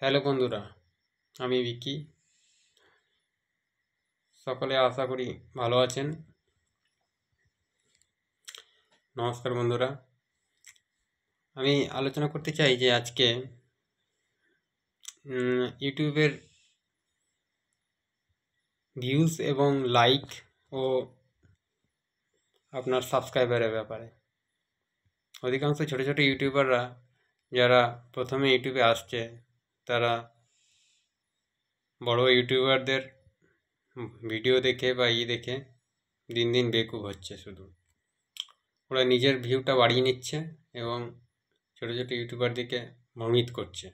Hello বন্ধুরা, আমি বিকি। সকলে আশা করি ভালো আছেন। নমস্কার বন্ধুরা, আমি আলোচনা করতে চাই যে আজকে ইউটিউবের ভিউজ এবং লাইক ও আপনার সাবস্ক্রাইবারের ব্যাপারে। অধিকাংশ ছোট ছোট ইউটিউবাররা যারা প্রথমে ইউটিউবে আসছে, তারা বড় ইউটিউবারদের ভিডিও দেখে বা দেখে দিন দিন বেকুব হচ্ছে। শুধু ওরা নিজের ভিউটা বাড়িয়ে নিচ্ছে এবং ছোটো ছোটো ইউটিউবারদেরকে ভ্রমিত করছে।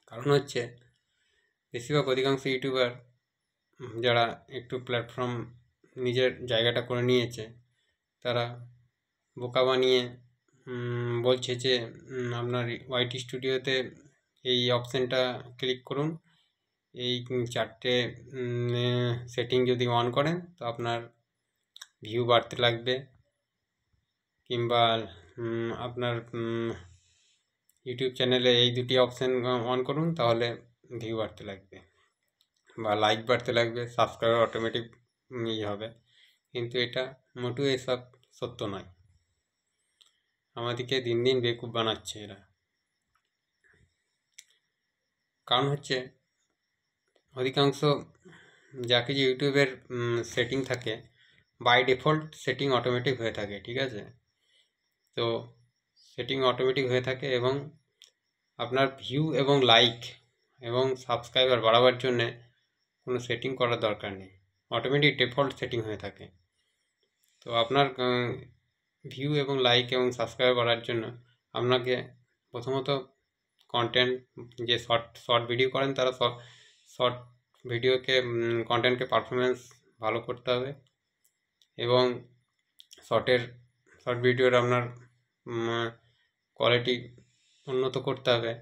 কারণ হচ্ছে বেশিরভাগ অধিকাংশ ইউটিউবার যারা একটু প্ল্যাটফর্ম নিজের জায়গাটা করে নিয়েছে, তারা বোকা বানিয়ে বলছে যে আপনার ওয়াইটি স্টুডিওতে এই অপশানটা ক্লিক করুন, এই 4টে সেটিং যদি অন করেন তো আপনার ভিউ বাড়তে লাগবে, কিংবা আপনার ইউটিউব চ্যানেলে এই 2টি অপশান অন করুন তাহলে ভিউ বাড়তে লাগবে বা লাইক বাড়তে লাগবে, সাবস্ক্রাইবার অটোমেটিক হবে। কিন্তু এটা মোটেও এসব সত্য নয়। আমাদেরকে দিন দিন বেকুব বানাচ্ছে এরা। কারণ হচ্ছে অধিকাংশ যা কিছু ইউটিউবের সেটিং থাকে, বাই ডিফল্ট সেটিং অটোমেটিক হয়ে থাকে, ঠিক আছে? তো সেটিং অটোমেটিক হয়ে থাকে এবং আপনার ভিউ এবং লাইক এবং সাবস্ক্রাইবার বাড়াবার জন্যে কোনো সেটিং করার দরকার নেই, অটোমেটিক ডিফল্ট সেটিং হয়ে থাকে। তো আপনার ভিউ এবং লাইক এবং সাবস্ক্রাইব করার জন্য আপনাকে প্রথমত কন্টেন্ট, যে শর্ট ভিডিও করেন তারা শর্ট ভিডিওকে কন্টেন্টকে পারফরমেন্স ভালো করতে হবে এবং শর্ট ভিডিওর আপনার কোয়ালিটি উন্নত করতে হবে।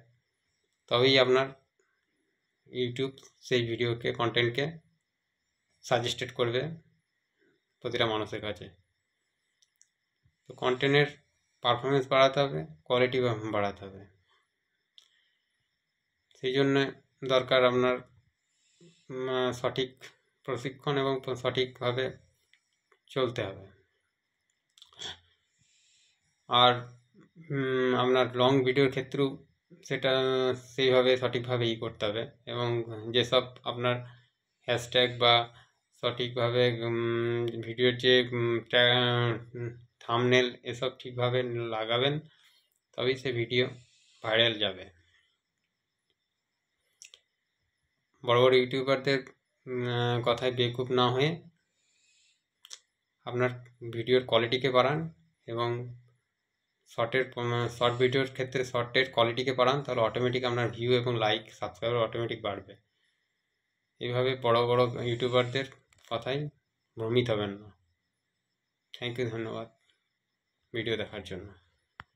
তবেই আপনার ইউটিউব সেই ভিডিওকে, কন্টেন্টকে সাজেস্টেড করবে প্রতিটা মানুষের কাছে। তো কন্টেন্টের পারফরমেন্স বাড়াতে হবে, কোয়ালিটি বাড়াতে হবে। সেই জন্য দরকার আপনার সঠিক প্রশিক্ষণ এবং সঠিকভাবে চলতে হবে। আর আপনার লং ভিডিওর ক্ষেত্রেও সেটা সেইভাবে সঠিকভাবে করতে হবে এবং যেসব আপনার হ্যাশট্যাগ বা সঠিকভাবে ভিডিওর যে থাম্বনেল এসব ঠিকভাবে লাগাবেন, তবেই সে ভিডিও ভাইরাল যাবে। বড় বড় ইউটিউবারদের কথায় বেকুব না হয়ে আপনার ভিডিওর কোয়ালিটিকে বাড়ান এবং শর্ট ভিডিওর ক্ষেত্রে শর্টের কোয়ালিটিকে বাড়ান, তাহলে অটোমেটিক আপনার ভিউ এবং লাইক সাবস্ক্রাইবার অটোমেটিক বাড়বে। এইভাবে বড় বড় ইউটিউবারদের কথায় ভ্রমিত হবেন না। থ্যাংক ইউ, ধন্যবাদ ভিডিও দেখার জন্য।